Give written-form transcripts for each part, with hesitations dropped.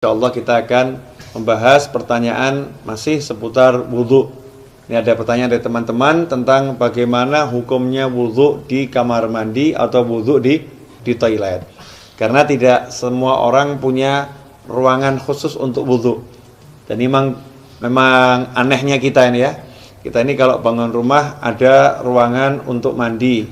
Insyaallah kita akan membahas pertanyaan masih seputar wudhu. Ini ada pertanyaan dari teman-teman tentang bagaimana hukumnya wudhu di kamar mandi atau wudhu di toilet. Karena tidak semua orang punya ruangan khusus untuk wudhu. Dan memang anehnya kita ini ya. Kita ini kalau bangun rumah ada ruangan untuk mandi,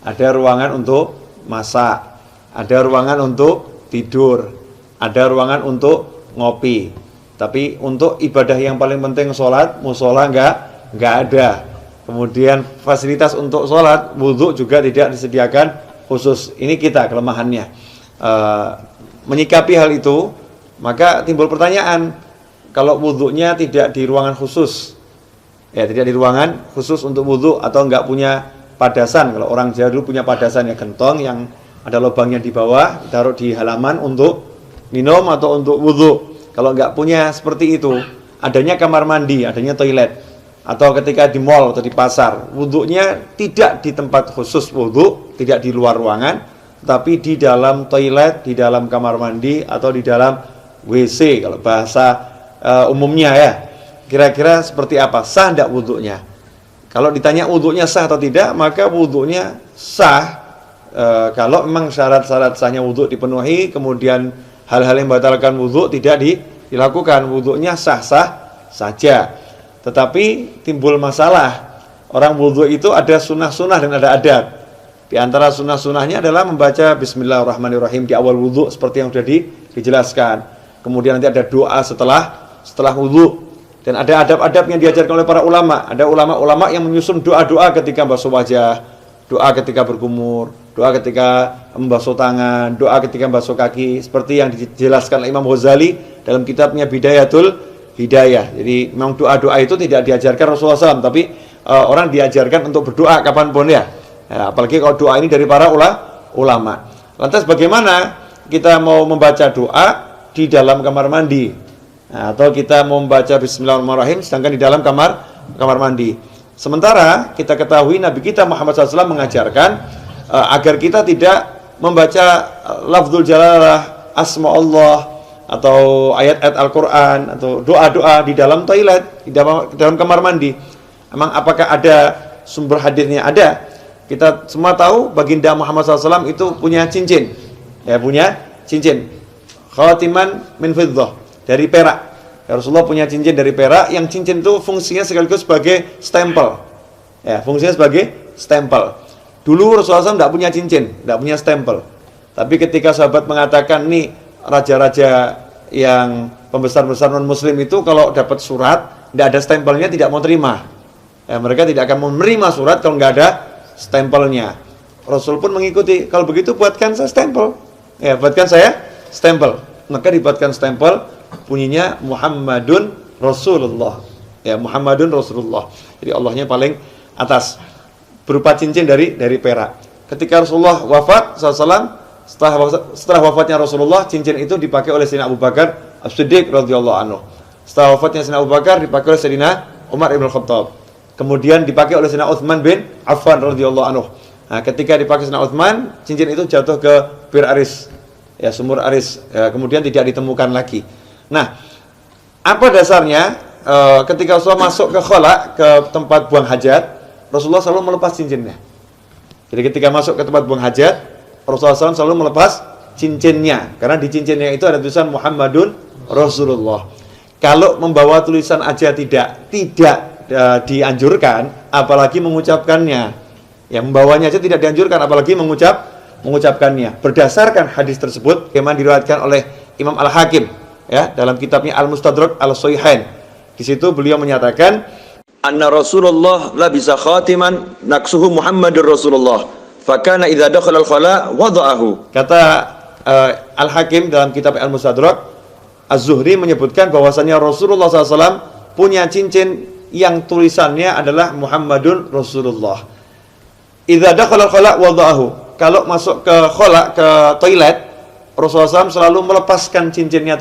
ada ruangan untuk masak, ada ruangan untuk tidur, ada ruangan untuk ngopi. Tapi untuk ibadah yang paling penting sholat, musola enggak ada. Kemudian fasilitas untuk sholat, wudhu juga tidak disediakan khusus. Ini kita kelemahannya. Menyikapi hal itu, maka timbul pertanyaan, kalau wudhunya tidak di ruangan khusus, ya tidak di ruangan khusus untuk wudhu atau enggak punya padasan. Kalau orang Jawa dulu punya padasan ya, gentong yang ada lubangnya di bawah, taruh di halaman untuk minum atau untuk wudhu. Kalau nggak punya seperti itu, adanya kamar mandi, adanya toilet, atau ketika di mall atau di pasar, wudhunya tidak di tempat khusus wudhu, tidak di luar ruangan, tapi di dalam toilet, di dalam kamar mandi, atau di dalam WC kalau bahasa umumnya ya. Kira-kira seperti apa? Sah tidak wudhunya? Kalau ditanya wudhunya sah atau tidak, maka wudhunya sah kalau memang syarat-syarat sahnya wudhu dipenuhi, kemudian hal-hal yang membatalkan wudhu tidak dilakukan, wudhunya sah-sah saja. Tetapi timbul masalah, orang wudhu itu ada sunnah-sunnah dan ada adab. Di antara sunnah-sunnahnya adalah membaca Bismillahirrahmanirrahim di awal wudhu seperti yang sudah dijelaskan. Kemudian nanti ada doa setelah wudhu. Dan ada adab-adab yang diajarkan oleh para ulama. Ada ulama-ulama yang menyusun doa-doa ketika basuh wajah, doa ketika berkumur, doa ketika membasuh tangan, doa ketika membasuh kaki, seperti yang dijelaskan Imam Ghazali dalam kitabnya Bidayatul Hidayah. Jadi memang doa-doa itu tidak diajarkan Rasulullah SAW, tapi orang diajarkan untuk berdoa kapanpun ya. Apalagi kalau doa ini dari para ulama. Lantas bagaimana kita mau membaca doa di dalam kamar mandi? Atau kita mau membaca Bismillahirrahmanirrahim sedangkan di dalam kamar mandi? Sementara kita ketahui Nabi kita Muhammad SAW mengajarkan agar kita tidak membaca lafzul jalalah, asma Allah, atau ayat-ayat Al-Quran, atau doa-doa di dalam toilet, di dalam kamar mandi. Emang apakah ada sumber hadisnya? Ada. Kita semua tahu baginda Muhammad SAW itu punya cincin. Ya, punya cincin. Khatiman min fiddah, dari perak. Ya, Rasulullah punya cincin dari perak, yang cincin itu fungsinya sekaligus sebagai stempel. Ya, fungsinya sebagai stempel. Dulu Rasulullah SAW tidak punya cincin, tidak punya stempel. Tapi ketika sahabat mengatakan, nih raja-raja yang pembesar-besar non-muslim itu kalau dapat surat, tidak ada stempelnya, tidak mau terima. Ya, mereka tidak akan menerima surat kalau nggak ada stempelnya. Rasul pun mengikuti, kalau begitu buatkan saya stempel. Ya, buatkan saya stempel. Maka dibuatkan stempel, bunyinya Muhammadun Rasulullah. Ya, Muhammadun Rasulullah. Jadi Allahnya paling atas, berupa cincin dari perak. Ketika Rasulullah wafat SAW, setelah wafatnya Rasulullah, cincin itu dipakai oleh Sayyidina Abu Bakar As-Siddiq radhiyallahu anhu. Setelah wafatnya Sayyidina Abu Bakar, dipakai oleh Sayyidina Umar ibn Khattab. Kemudian dipakai oleh Sayyidina Utsman bin Affan radhiyallahu anhu. Nah, ketika dipakai Sayyidina Utsman, cincin itu jatuh ke Bir Aris, ya, sumur Aris. Kemudian tidak ditemukan lagi. Nah, apa dasarnya ketika Rasulullah masuk ke khala, ke tempat buang hajat, Rasulullah selalu melepas cincinnya. Jadi ketika masuk ke tempat buang hajat, Rasulullah SAW selalu melepas cincinnya. Karena di cincinnya itu ada tulisan Muhammadun Rasulullah. Kalau membawa tulisan aja tidak dianjurkan, apalagi mengucapkannya. Yang membawanya aja tidak dianjurkan, apalagi mengucapkannya. Berdasarkan hadis tersebut, bagaimana diriwayatkan oleh Imam Al-Hakim, ya, dalam kitabnya Al-Mustadrak Al-Sahihain. Di situ beliau menyatakan, anna Rasulullah labisa khatiman naksuhu Muhammadur Rasulullah fakana idza dakhala al-khala wada'ahu. Kata Al-Hakim dalam kitab Al-Mustadrak, Az-Zuhri menyebutkan bahwasanya Rasulullah SAW punya cincin yang tulisannya adalah Muhammadun Rasulullah. Idza dakhala al-khala wada'ahu. Kalau masuk ke khala, ke toilet, Rasulullah SAW selalu melepaskan cincinnya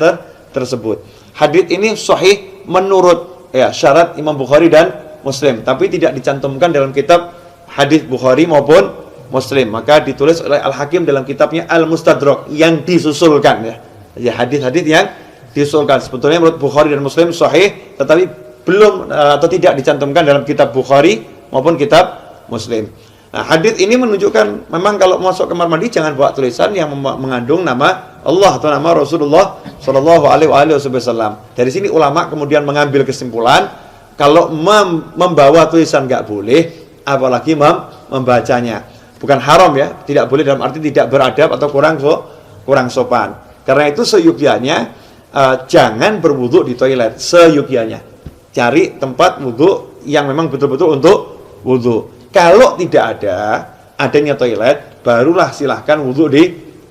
tersebut. Hadis ini sahih menurut syarat Imam Bukhari dan Muslim, tapi tidak dicantumkan dalam kitab hadis Bukhari maupun Muslim. Maka ditulis oleh Al-Hakim dalam kitabnya Al-Mustadrak yang disusulkan, ya hadis-hadis yang diusulkan. Sebetulnya menurut Bukhari dan Muslim sahih, tetapi belum atau tidak dicantumkan dalam kitab Bukhari maupun kitab Muslim. Nah, hadis ini menunjukkan memang kalau masuk kamar mandi jangan bawa tulisan yang mengandung nama Allah atau nama Rasulullah Shallallahu Alaihi Wasallam. Dari sini ulama kemudian mengambil kesimpulan kalau membawa tulisan nggak boleh, apalagi membacanya. Bukan haram ya, tidak boleh dalam arti tidak beradab atau kurang sopan. Karena itu seyukyanya jangan berwudu di toilet, seyukyanya. Cari tempat wudu yang memang betul-betul untuk wudu. Kalau tidak adanya toilet, barulah silahkan wudu di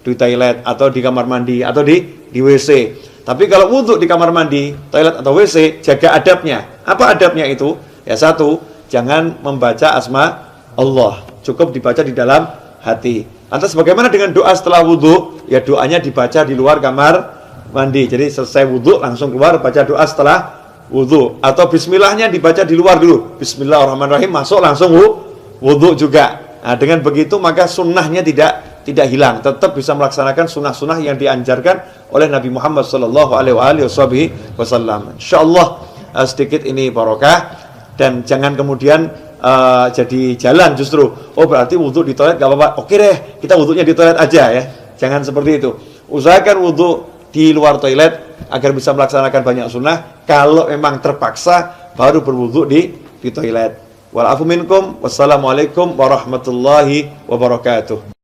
toilet atau di kamar mandi atau di WC. Tapi kalau wudu di kamar mandi, toilet atau WC, jaga adabnya. Apa adabnya itu? Ya satu, jangan membaca asma Allah. Cukup dibaca di dalam hati. Lantas bagaimana dengan doa setelah wudu? Ya doanya dibaca di luar kamar mandi. Jadi selesai wudu langsung keluar baca doa setelah wudu. Atau bismillahnya dibaca di luar dulu. Bismillahirrahmanirrahim, masuk langsung wudu juga. Nah, dengan begitu maka sunnahnya tidak hilang, tetap bisa melaksanakan sunnah-sunnah yang dianjarkan oleh Nabi Muhammad Sallallahu Alaihi Wasallam. Insyaallah sedikit ini barokah dan jangan kemudian jadi jalan justru. Oh berarti wudu di toilet gak apa-apa. Oke deh, kita wudunya di toilet aja ya. Jangan seperti itu. Usahakan wudu di luar toilet agar bisa melaksanakan banyak sunnah. Kalau memang terpaksa baru berwudu di toilet. Wal afu minkum. Wassalamualaikum warahmatullahi wabarakatuh.